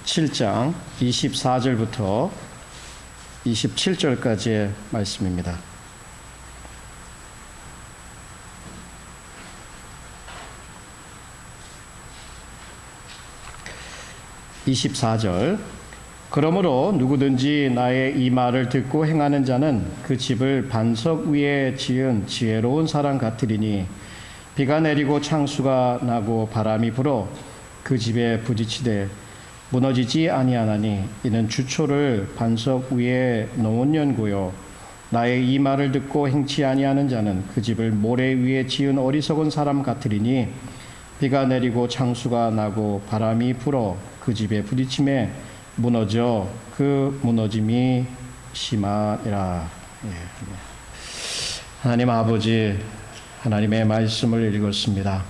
7장 24절부터 27절까지의 말씀입니다. (24절) 그러므로 누구든지 나의 이 말을 듣고 행하는 자는 그 집을 반석 위에 지은 지혜로운 사람 같으리니 비가 내리고 창수가 나고 바람이 불어 그 집에 부딪히되 무너지지 아니하나니 이는 주초를 반석 위에 놓은 연고요. 나의 이 말을 듣고 행치 아니하는 자는 그 집을 모래 위에 지은 어리석은 사람 같으리니 비가 내리고 창수가 나고 바람이 불어 그 집에 부딪힘에 무너져 그 무너짐이 심하니라. 하나님 아버지, 하나님의 말씀을 읽었습니다.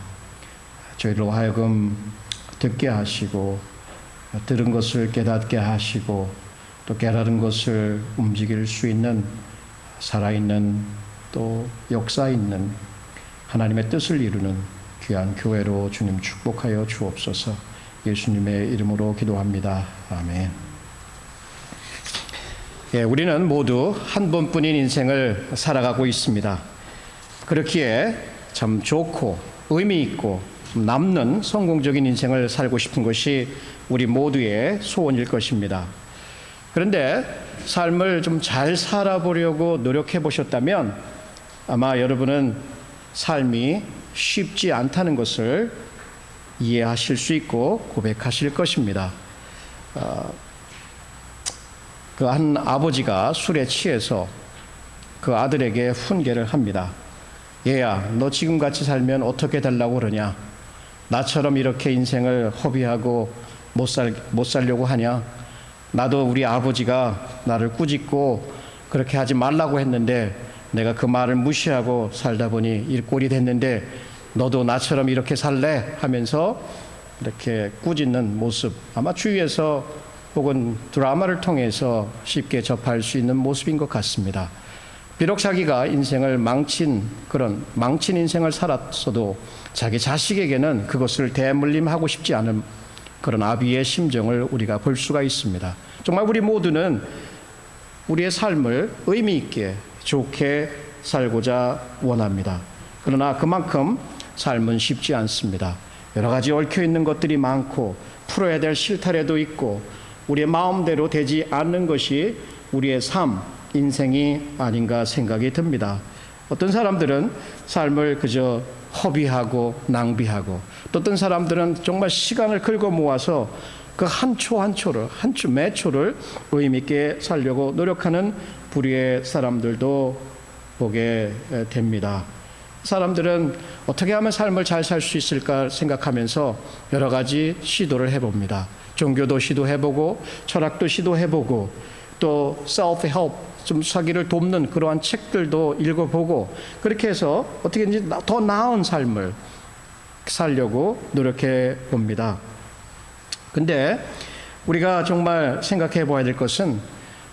저희로 하여금 듣게 하시고 들은 것을 깨닫게 하시고 또 깨달은 것을 움직일 수 있는 살아있는 또 역사 있는 하나님의 뜻을 이루는 귀한 교회로 주님 축복하여 주옵소서. 예수님의 이름으로 기도합니다. 아멘. 우리는 모두 한 번뿐인 인생을 살아가고 있습니다. 그렇기에 참 좋고 의미 있고 남는 성공적인 인생을 살고 싶은 것이 우리 모두의 소원일 것입니다. 그런데 삶을 좀 잘 살아보려고 노력해 보셨다면 아마 여러분은 삶이 쉽지 않다는 것을 이해하실 수 있고 고백하실 것입니다. 그 한 아버지가 술에 취해서 그 아들에게 훈계를 합니다. 얘야, 너 지금같이 살면 어떻게 되려고 그러냐? 나처럼 이렇게 인생을 허비하고 못 살려고 하냐? 나도 우리 아버지가 나를 꾸짖고 그렇게 하지 말라고 했는데 내가 그 말을 무시하고 살다 보니 이 꼴이 됐는데 너도 나처럼 이렇게 살래? 하면서 이렇게 꾸짖는 모습, 아마 주위에서 혹은 드라마를 통해서 쉽게 접할 수 있는 모습인 것 같습니다. 비록 자기가 인생을 망친 인생을 살았어도 자기 자식에게는 그것을 대물림하고 싶지 않은 그런 아비의 심정을 우리가 볼 수가 있습니다. 정말 우리 모두는 우리의 삶을 의미 있게 좋게 살고자 원합니다. 그러나 그만큼 삶은 쉽지 않습니다. 여러 가지 얽혀있는 것들이 많고 풀어야 될 실타래도 있고 우리의 마음대로 되지 않는 것이 우리의 삶, 인생이 아닌가 생각이 듭니다. 어떤 사람들은 삶을 그저 허비하고 낭비하고 또 어떤 사람들은 정말 시간을 긁어 모아서 그 한 초 한 초를 매 초를 의미 있게 살려고 노력하는 부류의 사람들도 보게 됩니다. 사람들은 어떻게 하면 삶을 잘 살 수 있을까 생각하면서 여러 가지 시도를 해봅니다. 종교도 시도해보고 철학도 시도해보고 또 self-help 좀 자기를 돕는 그러한 책들도 읽어보고 그렇게 해서 어떻게든지 더 나은 삶을 살려고 노력해 봅니다. 근데 우리가 정말 생각해 봐야 될 것은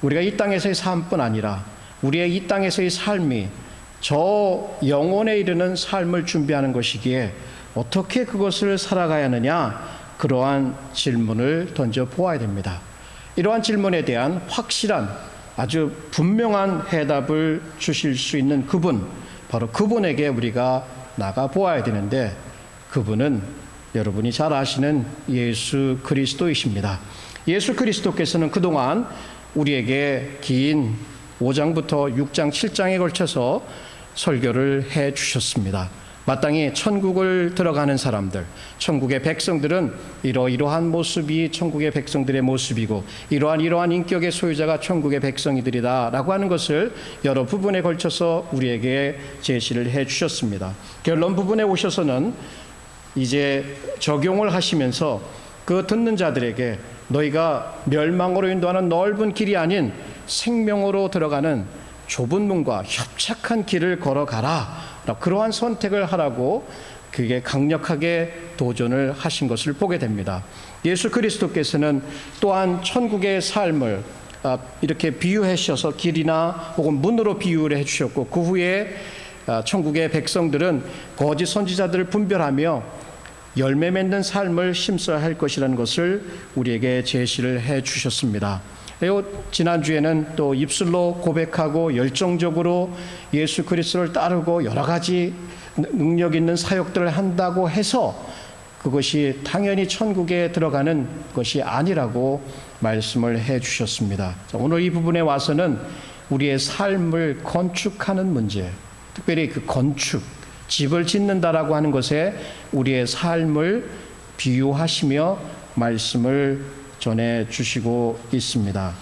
우리가 이 땅에서의 삶뿐 아니라 우리의 이 땅에서의 삶이 저 영혼에 이르는 삶을 준비하는 것이기에 어떻게 그것을 살아가야 하느냐, 그러한 질문을 던져 보아야 됩니다. 이러한 질문에 대한 확실한 아주 분명한 해답을 주실 수 있는 그분, 바로 그분에게 우리가 나가 보아야 되는데 그분은 여러분이 잘 아시는 예수 그리스도이십니다. 예수 그리스도께서는 그동안 우리에게 긴 5장부터 6장, 7장에 걸쳐서 설교를 해 주셨습니다. 마땅히 천국을 들어가는 사람들, 천국의 백성들은 이러한 모습이 천국의 백성들의 모습이고 이러한 인격의 소유자가 천국의 백성이들이다 라고 하는 것을 여러 부분에 걸쳐서 우리에게 제시를 해 주셨습니다. 결론 부분에 오셔서는 이제 적용을 하시면서 그 듣는 자들에게 너희가 멸망으로 인도하는 넓은 길이 아닌 생명으로 들어가는 좁은 문과 협착한 길을 걸어가라, 그러한 선택을 하라고 그게 강력하게 도전을 하신 것을 보게 됩니다. 예수 그리스도께서는 또한 천국의 삶을 이렇게 비유해 주셔서 길이나 혹은 문으로 비유를 해 주셨고 그 후에 천국의 백성들은 거짓 선지자들을 분별하며 열매 맺는 삶을 힘써야 할 것이라는 것을 우리에게 제시를 해 주셨습니다. 그리고 지난주에는 또 입술로 고백하고 열정적으로 예수 그리스도를 따르고 여러 가지 능력 있는 사역들을 한다고 해서 그것이 당연히 천국에 들어가는 것이 아니라고 말씀을 해 주셨습니다. 오늘 이 부분에 와서는 우리의 삶을 건축하는 문제, 특별히 그 건축, 집을 짓는다라고 하는 것에 우리의 삶을 비유하시며 말씀을 전해 주시고 있습니다.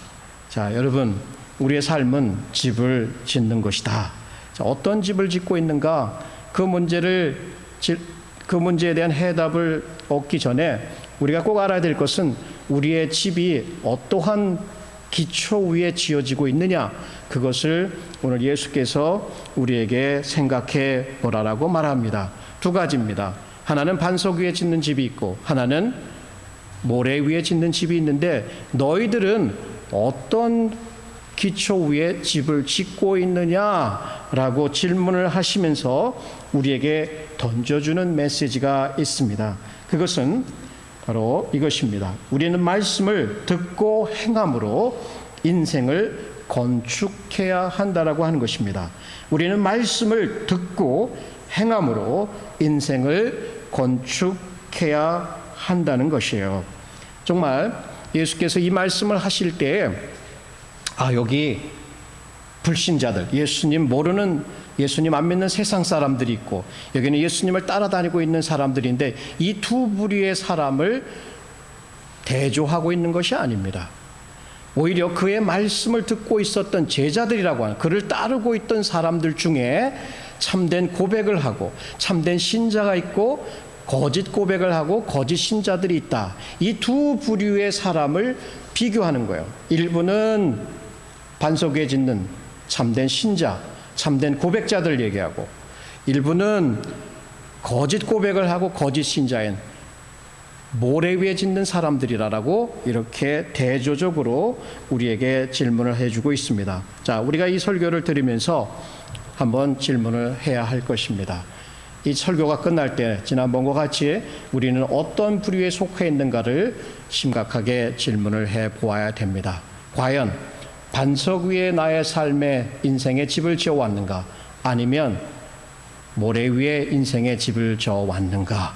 자, 여러분, 우리의 삶은 집을 짓는 것이다. 자, 어떤 집을 짓고 있는가? 그 문제에 대한 해답을 얻기 전에 우리가 꼭 알아야 될 것은 우리의 집이 어떠한 기초 위에 지어지고 있느냐, 그것을 오늘 예수께서 우리에게 생각해 보라라고 말합니다. 두 가지입니다. 하나는 반석 위에 짓는 집이 있고 하나는 모래 위에 짓는 집이 있는데 너희들은 어떤 기초 위에 집을 짓고 있느냐라고 질문을 하시면서 우리에게 던져주는 메시지가 있습니다. 그것은 바로 이것입니다. 우리는 말씀을 듣고 행함으로 인생을 건축해야 한다라고 하는 것입니다. 우리는 말씀을 듣고 행함으로 인생을 건축해야 한다는 것이에요. 정말 예수께서 이 말씀을 하실 때 여기 불신자들, 예수님 모르는, 예수님 안 믿는 세상 사람들이 있고 여기는 예수님을 따라다니고 있는 사람들인데 이 두 부류의 사람을 대조하고 있는 것이 아닙니다. 오히려 그의 말씀을 듣고 있었던 제자들이라고 하는, 그를 따르고 있던 사람들 중에 참된 고백을 하고 참된 신자가 있고 거짓 고백을 하고 거짓 신자들이 있다. 이 두 부류의 사람을 비교하는 거예요. 일부는 반석 위에 짓는 참된 신자, 참된 고백자들 얘기하고, 일부는 거짓 고백을 하고 거짓 신자인 모래 위에 짓는 사람들이라고 이렇게 대조적으로 우리에게 질문을 해주고 있습니다. 자, 우리가 이 설교를 들으면서 한번 질문을 해야 할 것입니다. 이 설교가 끝날 때 지난번과 같이 우리는 어떤 부류에 속해 있는가를 심각하게 질문을 해 보아야 됩니다. 과연 반석 위에 나의 삶의 인생의 집을 지어왔는가, 아니면 모래 위에 인생의 집을 지어왔는가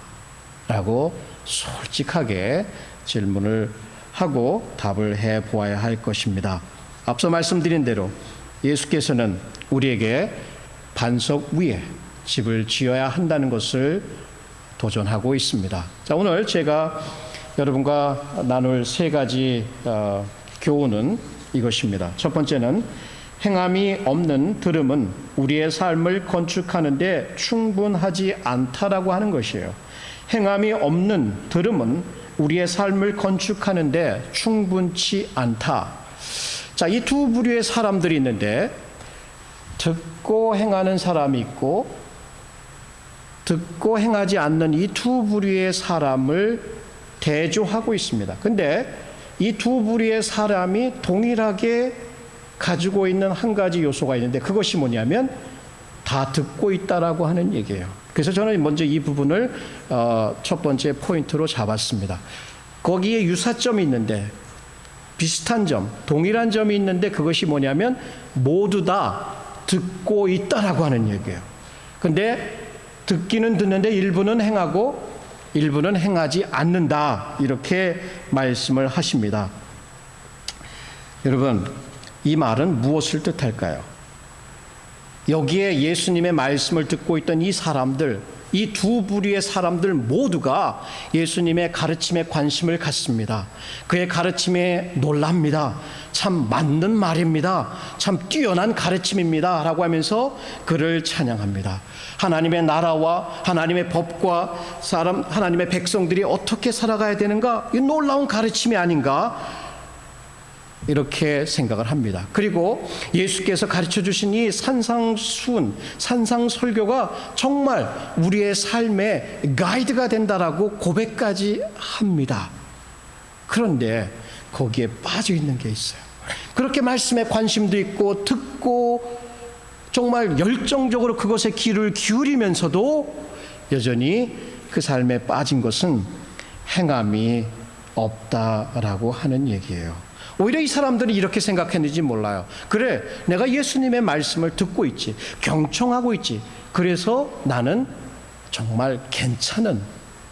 라고 솔직하게 질문을 하고 답을 해 보아야 할 것입니다. 앞서 말씀드린 대로 예수께서는 우리에게 반석 위에 집을 지어야 한다는 것을 도전하고 있습니다. 자, 오늘 제가 여러분과 나눌 세 가지 교훈은 이것입니다. 첫 번째는 행함이 없는 들음은 우리의 삶을 건축하는 데 충분하지 않다라고 하는 것이에요. 행함이 없는 들음은 우리의 삶을 건축하는 데 충분치 않다. 자, 이 두 부류의 사람들이 있는데 듣고 행하는 사람이 있고 듣고 행하지 않는 이 두 부류의 사람을 대조하고 있습니다. 근데 이 두 부류의 사람이 동일하게 가지고 있는 한 가지 요소가 있는데 그것이 뭐냐면 다 듣고 있다라고 하는 얘기예요. 그래서 저는 먼저 이 부분을 첫 번째 포인트로 잡았습니다. 거기에 유사점이 있는데, 비슷한 점, 동일한 점이 있는데 그것이 뭐냐면 모두 다 듣고 있다라고 하는 얘기예요. 근데 듣기는 듣는데 일부는 행하고 일부는 행하지 않는다, 이렇게 말씀을 하십니다. 여러분, 이 말은 무엇을 뜻할까요? 여기에 예수님의 말씀을 듣고 있던 이 사람들, 이 두 부류의 사람들 모두가 예수님의 가르침에 관심을 갖습니다. 그의 가르침에 놀랍니다. 참 맞는 말입니다. 참 뛰어난 가르침입니다 라고 하면서 그를 찬양합니다. 하나님의 나라와 하나님의 법과 하나님의 백성들이 어떻게 살아가야 되는가, 이 놀라운 가르침이 아닌가, 이렇게 생각을 합니다. 그리고 예수께서 가르쳐 주신 이 산상수훈, 산상설교가 정말 우리의 삶의 가이드가 된다라고 고백까지 합니다. 그런데 거기에 빠져 있는 게 있어요. 그렇게 말씀에 관심도 있고 듣고 정말 열정적으로 그것에 귀를 기울이면서도 여전히 그 삶에 빠진 것은 행함이 없다라고 하는 얘기예요. 오히려 이 사람들이 이렇게 생각했는지 몰라요. 그래, 내가 예수님의 말씀을 듣고 있지, 경청하고 있지, 그래서 나는 정말 괜찮은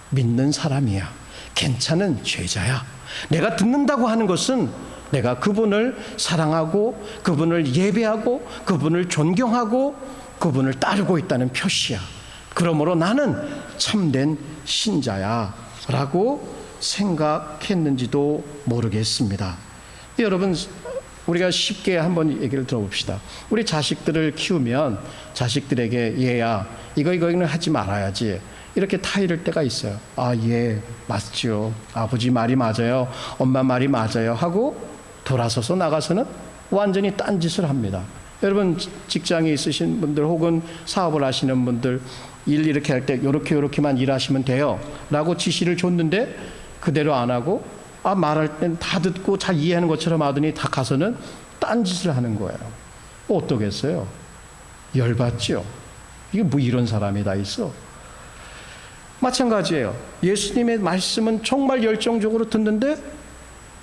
믿는 사람이야, 괜찮은 죄자야. 내가 듣는다고 하는 것은 내가 그분을 사랑하고 그분을 예배하고 그분을 존경하고 그분을 따르고 있다는 표시야. 그러므로 나는 참된 신자야 라고 생각했는지도 모르겠습니다. 여러분, 우리가 쉽게 한번 얘기를 들어봅시다. 우리 자식들을 키우면 자식들에게 얘야 이거는 하지 말아야지 이렇게 타이를 때가 있어요. 아, 예, 맞죠. 아버지 말이 맞아요. 엄마 말이 맞아요 하고 돌아서서 나가서는 완전히 딴짓을 합니다. 여러분, 직장에 있으신 분들 혹은 사업을 하시는 분들 일 이렇게 할 때 요렇게만 일하시면 돼요 라고 지시를 줬는데 그대로 안 하고 말할 땐 다 듣고 잘 이해하는 것처럼 하더니 다 가서는 딴짓을 하는 거예요. 어떠겠어요? 열받죠. 이게 뭐 이런 사람이 다 있어. 마찬가지예요. 예수님의 말씀은 정말 열정적으로 듣는데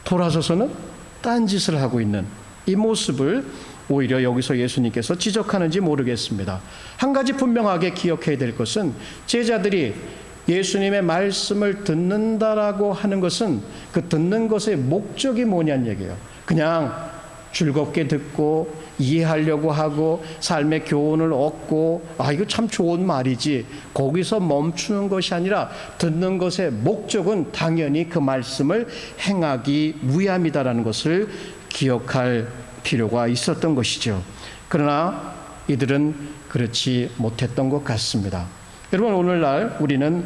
돌아서서는 딴짓을 하고 있는 이 모습을 오히려 여기서 예수님께서 지적하는지 모르겠습니다. 한 가지 분명하게 기억해야 될 것은 제자들이 예수님의 말씀을 듣는다라고 하는 것은 그 듣는 것의 목적이 뭐냐는 얘기예요. 그냥 즐겁게 듣고 이해하려고 하고 삶의 교훈을 얻고 이거 참 좋은 말이지 거기서 멈추는 것이 아니라 듣는 것의 목적은 당연히 그 말씀을 행하기 위함이다라는 것을 기억할 필요가 있었던 것이죠. 그러나 이들은 그렇지 못했던 것 같습니다. 여러분, 오늘날 우리는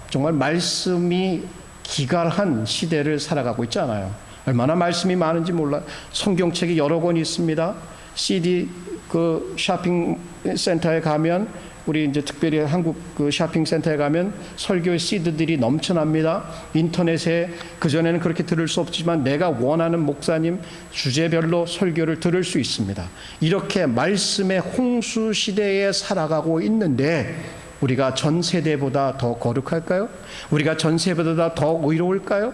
정말 말씀이 기갈한 시대를 살아가고 있잖아요. 얼마나 말씀이 많은지 몰라요. 성경책이 여러 권 있습니다. CD 그 쇼핑 센터에 가면 우리 이제 특별히 한국 그 쇼핑 센터에 가면 설교의 CD들이 넘쳐납니다. 인터넷에 그전에는 그렇게 들을 수 없지만 내가 원하는 목사님 주제별로 설교를 들을 수 있습니다. 이렇게 말씀의 홍수 시대에 살아가고 있는데 우리가 전 세대보다 더 거룩할까요? 우리가 전 세대보다 더 의로울까요?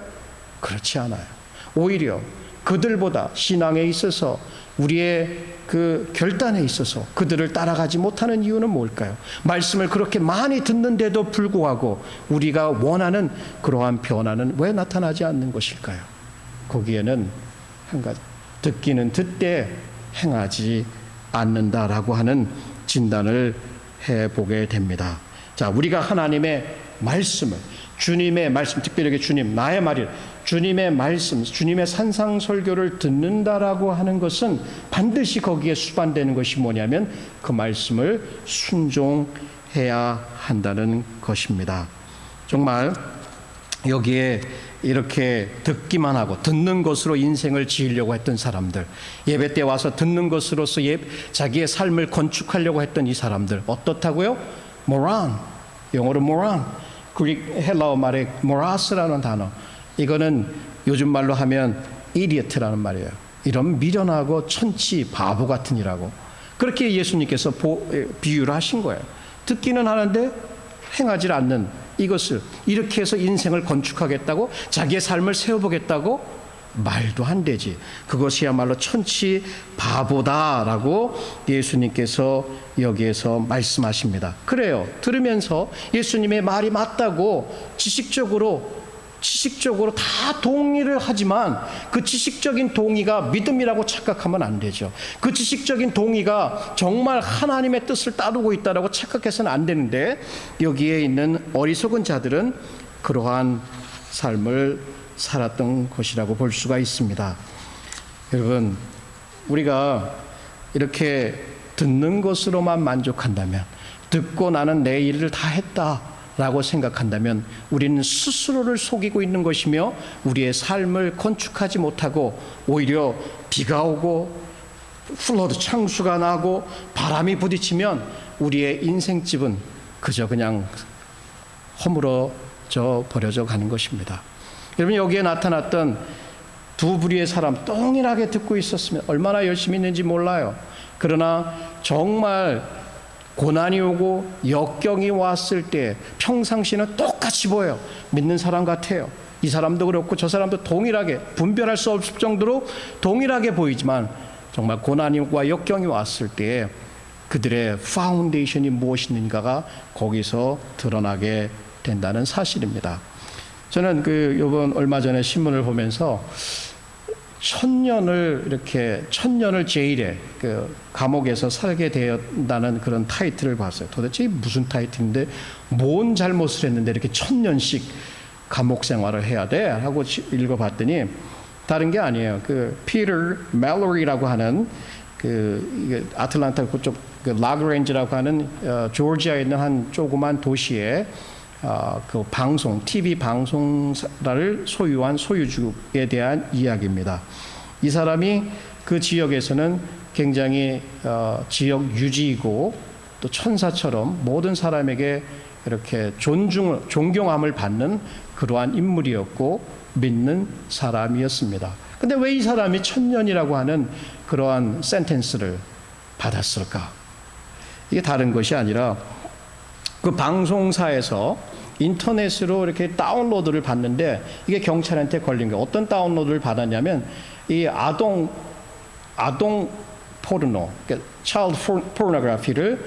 그렇지 않아요. 오히려 그들보다 신앙에 있어서 우리의 그 결단에 있어서 그들을 따라가지 못하는 이유는 뭘까요? 말씀을 그렇게 많이 듣는데도 불구하고 우리가 원하는 그러한 변화는 왜 나타나지 않는 것일까요? 거기에는 한 가지, 듣기는 듣되 행하지 않는다라고 하는 진단을 해보게 됩니다. 자, 우리가 하나님의 말씀을, 주님의 말씀, 특별하게 주님, 나의 말이 주님의 말씀, 주님의 산상설교를 듣는다라고 하는 것은 반드시 거기에 수반되는 것이 뭐냐면 그 말씀을 순종해야 한다는 것입니다. 정말 여기에 이렇게 듣기만 하고 듣는 것으로 인생을 지으려고 했던 사람들, 예배 때 와서 듣는 것으로서 자기의 삶을 건축하려고 했던 이 사람들 어떻다고요? 모란, 영어로 모란, 헬라어 말에 모라스라는 단어, 이거는 요즘 말로 하면 이디어트라는 말이에요. 이런 미련하고 천치 바보 같은 이라고 그렇게 예수님께서 비유를 하신 거예요. 듣기는 하는데 행하지 않는 이것을 이렇게 해서 인생을 건축하겠다고 자기의 삶을 세워보겠다고 말도 안 되지. 그것이야말로 천치 바보다라고 예수님께서 여기에서 말씀하십니다. 그래요. 들으면서 예수님의 말이 맞다고 지식적으로 다 동의를 하지만 그 지식적인 동의가 믿음이라고 착각하면 안 되죠. 그 지식적인 동의가 정말 하나님의 뜻을 따르고 있다고 착각해서는 안 되는데 여기에 있는 어리석은 자들은 그러한 삶을 살았던 것이라고 볼 수가 있습니다. 여러분, 우리가 이렇게 듣는 것으로만 만족한다면, 듣고 나는 내 일을 다 했다 라고 생각한다면 우리는 스스로를 속이고 있는 것이며 우리의 삶을 건축하지 못하고 오히려 비가 오고 플러드 창수가 나고 바람이 부딪히면 우리의 인생집은 그저 그냥 허물어져 버려져 가는 것입니다. 여러분, 여기에 나타났던 두 부류의 사람 동일하게 듣고 있었으면 얼마나 열심히 있는지 몰라요. 그러나 정말 고난이 오고 역경이 왔을 때 평상시는 똑같이 보여요. 믿는 사람 같아요. 이 사람도 그렇고 저 사람도 동일하게, 분별할 수 없을 정도로 동일하게 보이지만 정말 고난과 역경이 왔을 때 그들의 파운데이션이 무엇인가가 거기서 드러나게 된다는 사실입니다. 저는 요번 얼마 전에 신문을 보면서 천년을 제일에 감옥에서 살게 되었다는 그런 타이틀을 봤어요. 도대체 무슨 타이틀인데, 뭔 잘못을 했는데 이렇게 1000년씩 감옥 생활을 해야 돼? 하고 읽어봤더니 다른 게 아니에요. 피터 멜로리라고 하는 아틀란타 그쪽 라그랜지라고 하는 조지아에 있는 한 조그만 도시에 TV 방송사를 소유한 소유주에 대한 이야기입니다. 이 사람이 그 지역에서는 굉장히 지역 유지이고 또 천사처럼 모든 사람에게 이렇게 존경함을 받는 그러한 인물이었고 믿는 사람이었습니다. 근데 왜 이 사람이 1000년이라고 하는 그러한 센텐스를 받았을까? 이게 다른 것이 아니라 그 방송사에서 인터넷으로 이렇게 다운로드를 받는데 이게 경찰한테 걸린 거예요. 어떤 다운로드를 받았냐면 이 아동 포르노, 그러니까 child pornography를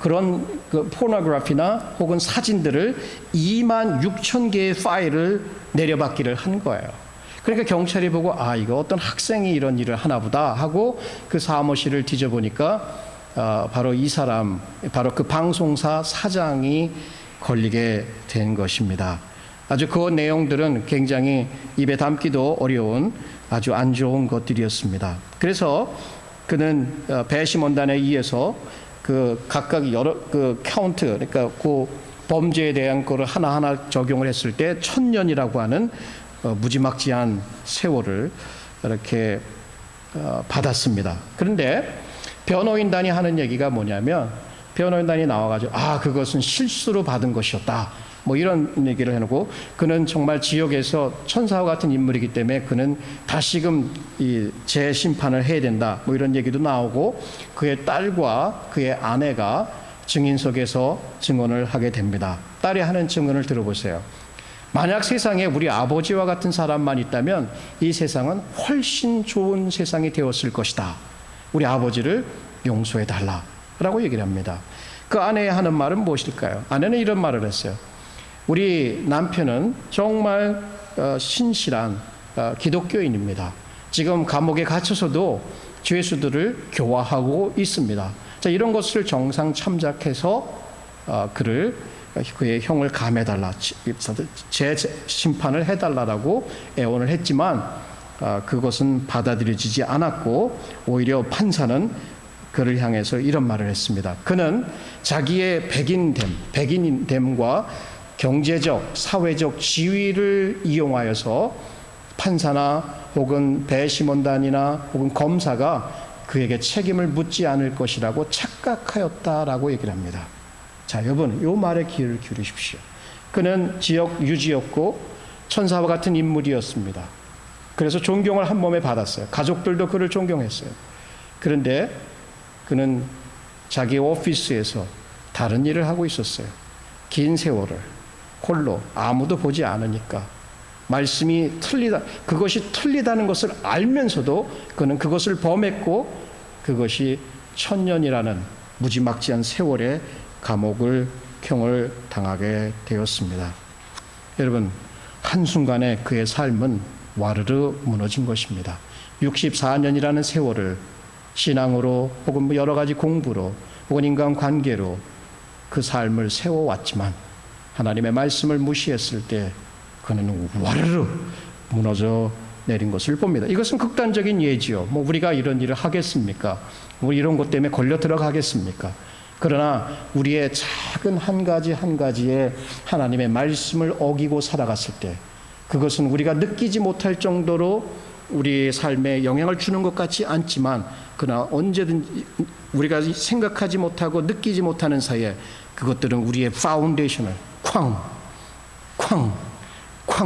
그런 포르노그래피나 혹은 사진들을 26,000개의 파일을 내려받기를 한 거예요. 그러니까 경찰이 보고 이거 어떤 학생이 이런 일을 하나 보다 하고 그 사무실을 뒤져보니까 바로 이 사람, 바로 그 방송사 사장이 걸리게 된 것입니다. 아주 그 내용들은 굉장히 입에 담기도 어려운 아주 안 좋은 것들이었습니다. 그래서 그는 배심원단에 의해서 각각 여러 카운트, 그러니까 그 범죄에 대한 거를 하나하나 적용을 했을 때 1000년이라고 하는 무지막지한 세월을 이렇게 받았습니다. 그런데 변호인단이 하는 얘기가 뭐냐면, 변호인단이 나와가지고 그것은 실수로 받은 것이었다, 뭐 이런 얘기를 해놓고, 그는 정말 지역에서 천사와 같은 인물이기 때문에 그는 다시금 이 재심판을 해야 된다, 뭐 이런 얘기도 나오고, 그의 딸과 그의 아내가 증인석에서 증언을 하게 됩니다. 딸이 하는 증언을 들어보세요. 만약 세상에 우리 아버지와 같은 사람만 있다면 이 세상은 훨씬 좋은 세상이 되었을 것이다. 우리 아버지를 용서해 달라 라고 얘기를 합니다. 그 아내의 하는 말은 무엇일까요? 아내는 이런 말을 했어요. 우리 남편은 정말 신실한 기독교인입니다. 지금 감옥에 갇혀서도 죄수들을 교화하고 있습니다. 자, 이런 것을 정상 참작해서 그의 형을 감해달라, 재심판을 해달라고 애원을 했지만 그것은 받아들여지지 않았고, 오히려 판사는 그를 향해서 이런 말을 했습니다. 그는 자기의 백인됨과 경제적, 사회적 지위를 이용하여서 판사나 혹은 배심원단이나 혹은 검사가 그에게 책임을 묻지 않을 것이라고 착각하였다라고 얘기를 합니다. 자, 여러분, 이 말에 귀를 기울이십시오. 그는 지역 유지였고 천사와 같은 인물이었습니다. 그래서 존경을 한 몸에 받았어요. 가족들도 그를 존경했어요. 그런데 그는 자기 오피스에서 다른 일을 하고 있었어요. 긴 세월을 홀로, 아무도 보지 않으니까. 말씀이 그것이 틀리다는 것을 알면서도 그는 그것을 범했고, 그것이 1000년이라는 무지막지한 세월의 감옥형을 당하게 되었습니다. 여러분, 한순간에 그의 삶은 와르르 무너진 것입니다. 64년이라는 세월을 신앙으로 혹은 여러 가지 공부로 혹은 인간관계로 그 삶을 세워왔지만 하나님의 말씀을 무시했을 때 그는 와르르 무너져 내린 것을 봅니다. 이것은 극단적인 예지요. 뭐 우리가 이런 일을 하겠습니까? 우리 이런 것 때문에 걸려 들어가겠습니까? 그러나 우리의 작은 한 가지 한 가지의 하나님의 말씀을 어기고 살아갔을 때 그것은 우리가 느끼지 못할 정도로 우리의 삶에 영향을 주는 것 같지 않지만, 그러나 언제든지 우리가 생각하지 못하고 느끼지 못하는 사이에 그것들은 우리의 파운데이션을 쾅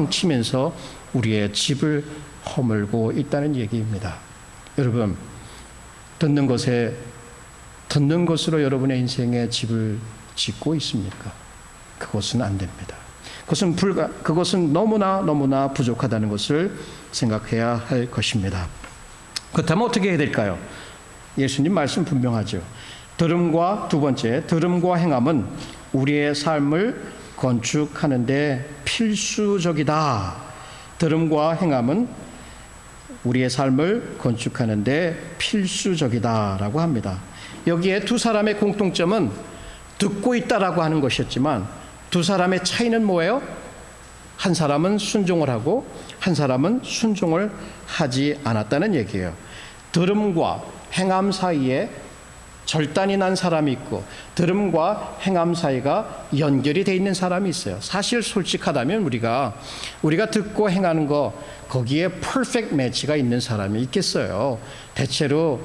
치면서 우리의 집을 허물고 있다는 얘기입니다. 여러분, 듣는 것에 듣는 것으로 여러분의 인생에 집을 짓고 있습니까? 그것은 안 됩니다. 그것은 너무나 부족하다는 것을 생각해야 할 것입니다. 그렇다면 어떻게 해야 될까요? 예수님 말씀 분명하죠. 두 번째, 들음과 행함은 우리의 삶을 건축하는 데 필수적이다. 들음과 행함은 우리의 삶을 건축하는 데 필수적이다라고 합니다. 여기에 두 사람의 공통점은 듣고 있다라고 하는 것이었지만 두 사람의 차이는 뭐예요? 한 사람은 순종을 하고 한 사람은 순종을 하지 않았다는 얘기예요. 들음과 행함 사이에 절단이 난 사람이 있고 들음과 행함 사이가 연결이 돼 있는 사람이 있어요. 사실 솔직하다면 우리가 듣고 행하는 거 거기에 퍼펙트 매치가 있는 사람이 있겠어요. 대체로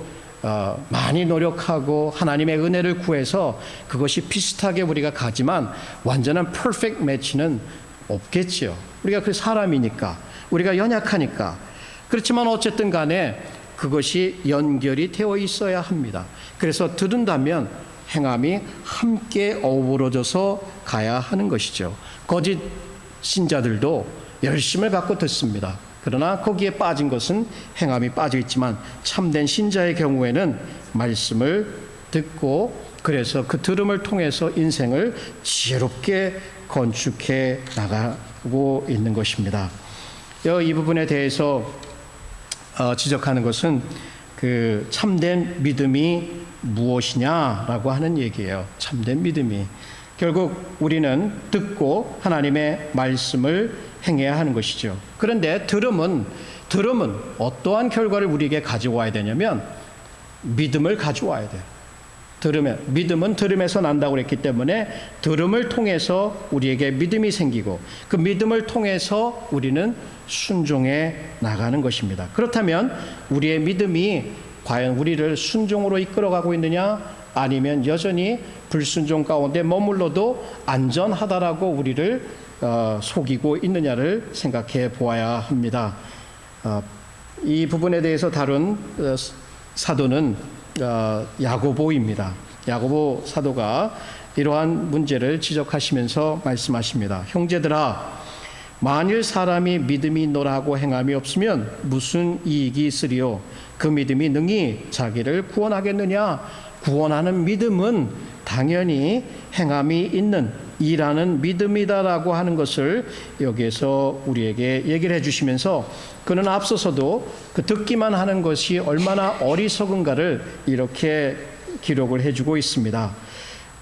많이 노력하고 하나님의 은혜를 구해서 그것이 비슷하게 우리가 가지만 완전한 퍼펙트 매치는 없겠죠. 우리가 그 사람이니까, 우리가 연약하니까. 그렇지만 어쨌든 간에 그것이 연결이 되어 있어야 합니다. 그래서 들은다면 행함이 함께 어우러져서 가야 하는 것이죠. 거짓 신자들도 열심을 갖고 듣습니다. 그러나 거기에 빠진 것은 행함이 빠져 있지만 참된 신자의 경우에는 말씀을 듣고 그래서 그 들음을 통해서 인생을 지혜롭게 건축해 나가고 있는 것입니다. 이 부분에 대해서 지적하는 것은 그 참된 믿음이 무엇이냐라고 하는 얘기예요. 참된 믿음이. 결국 우리는 듣고 하나님의 말씀을 행해야 하는 것이죠. 그런데 들음은 어떠한 결과를 우리에게 가져와야 되냐면 믿음을 가져와야 돼요. 믿음은 들음에서 난다고 그랬기 때문에 들음을 통해서 우리에게 믿음이 생기고 그 믿음을 통해서 우리는 순종해 나가는 것입니다. 그렇다면 우리의 믿음이 과연 우리를 순종으로 이끌어가고 있느냐 아니면 여전히 불순종 가운데 머물러도 안전하다라고 우리를 속이고 있느냐를 생각해 보아야 합니다. 이 부분에 대해서 다룬 사도는 야고보입니다. 야고보 사도가 이러한 문제를 지적하시면서 말씀하십니다. 형제들아, 만일 사람이 믿음이 있노라고 행함이 없으면 무슨 이익이 있으리요? 그 믿음이 능히 자기를 구원하겠느냐? 구원하는 믿음은 당연히 행함이 있는 일하는 믿음이다라고 하는 것을 여기에서 우리에게 얘기를 해주시면서 그는 앞서서도 그 듣기만 하는 것이 얼마나 어리석은가를 이렇게 기록을 해주고 있습니다.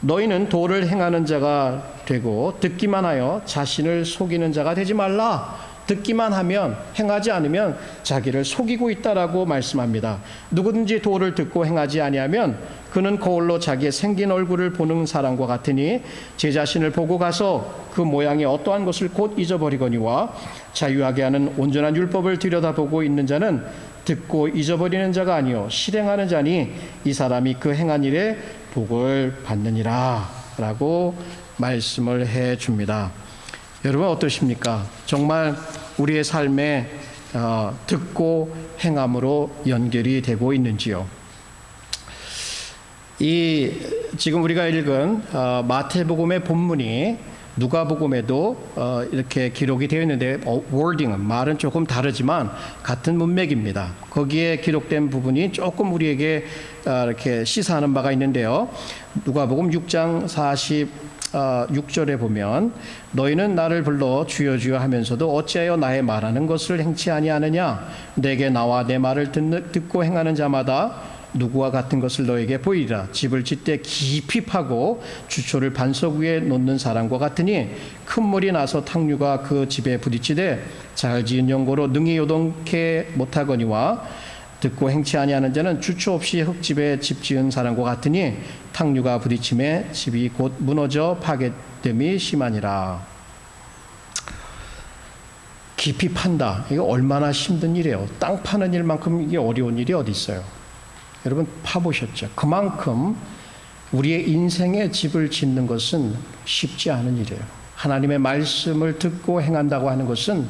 너희는 도를 행하는 자가 되고 듣기만 하여 자신을 속이는 자가 되지 말라. 듣기만 하면 행하지 않으면 자기를 속이고 있다라고 말씀합니다. 누구든지 도를 듣고 행하지 아니하면 그는 거울로 자기의 생긴 얼굴을 보는 사람과 같으니 제 자신을 보고 가서 그 모양이 어떠한 것을 곧 잊어버리거니와 자유하게 하는 온전한 율법을 들여다보고 있는 자는 듣고 잊어버리는 자가 아니요 실행하는 자니 이 사람이 그 행한 일에 복을 받느니라 라고 말씀을 해 줍니다. 여러분 어떠십니까? 정말 우리의 삶에 듣고 행함으로 연결이 되고 있는지요? 지금 우리가 읽은 마태복음의 본문이 누가복음에도 이렇게 기록이 되어 있는데 wording은 말은 조금 다르지만 같은 문맥입니다. 거기에 기록된 부분이 조금 우리에게 이렇게 시사하는 바가 있는데요. 누가복음 6장 46절에 보면 너희는 나를 불러 주여 주여 하면서도 어찌하여 나의 말하는 것을 행치 아니하느냐? 내게 나와 내 말을 듣고 행하는 자마다 누구와 같은 것을 너에게 보이리라. 집을 짓되 깊이 파고 주초를 반석 위에 놓는 사람과 같으니 큰 물이 나서 탕류가 그 집에 부딪히되 잘 지은 연고로 능히 요동케 못하거니와 듣고 행치 아니하는 자는 주초 없이 흙집에 집 지은 사람과 같으니 탕류가 부딪힘에 집이 곧 무너져 파괴됨이 심하니라. 깊이 판다. 이거 얼마나 힘든 일이에요. 땅 파는 일만큼 이게 어려운 일이 어디 있어요. 여러분 파보셨죠? 그만큼 우리의 인생의 집을 짓는 것은 쉽지 않은 일이에요. 하나님의 말씀을 듣고 행한다고 하는 것은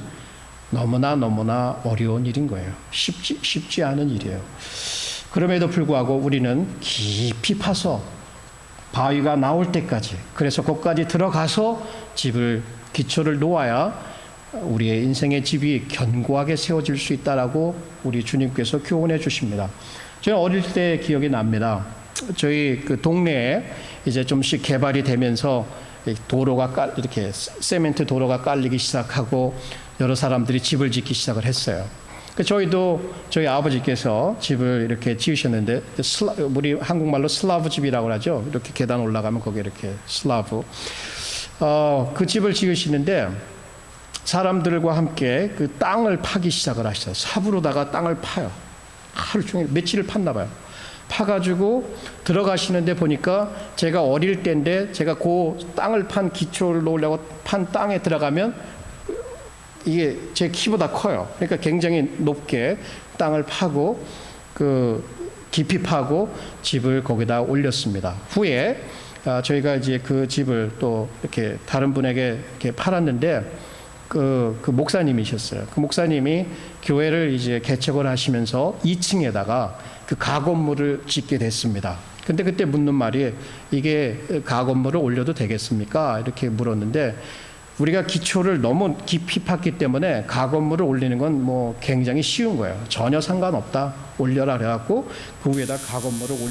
너무나 어려운 일인 거예요. 쉽지 않은 일이에요. 그럼에도 불구하고 우리는 깊이 파서 바위가 나올 때까지, 그래서 거기까지 들어가서 기초를 놓아야 우리의 인생의 집이 견고하게 세워질 수 있다라고 우리 주님께서 교훈해 주십니다. 저는 어릴 때 기억이 납니다. 저희 그 동네에 이제 좀씩 개발이 되면서 이렇게 세멘트 도로가 깔리기 시작하고 여러 사람들이 집을 짓기 시작을 했어요. 저희도 저희 아버지께서 집을 이렇게 지으셨는데, 우리 한국말로 슬라브 집이라고 하죠. 이렇게 계단 올라가면 거기 이렇게 슬라브. 그 집을 지으시는데 사람들과 함께 그 땅을 파기 시작을 하시죠. 삽으로다가 땅을 파요. 하루 종일 며칠을 팠나 봐요. 파가지고 들어가시는데 보니까 제가 어릴 때인데 제가 그 땅을 판 기초를 놓으려고 판 땅에 들어가면 이게 제 키보다 커요. 그러니까 굉장히 높게 땅을 파고 깊이 파고 집을 거기다 올렸습니다. 후에 저희가 이제 그 집을 또 이렇게 다른 분에게 이렇게 팔았는데 그 목사님이셨어요. 그 목사님이 교회를 이제 개척을 하시면서 2층에다가 그 가건물을 짓게 됐습니다. 근데 그때 묻는 말이 이게 가건물을 올려도 되겠습니까? 이렇게 물었는데 우리가 기초를 너무 깊이 팠기 때문에 가건물을 올리는 건 뭐 굉장히 쉬운 거예요. 전혀 상관없다. 올려라 그래갖고 그 위에다 가건물을 올려.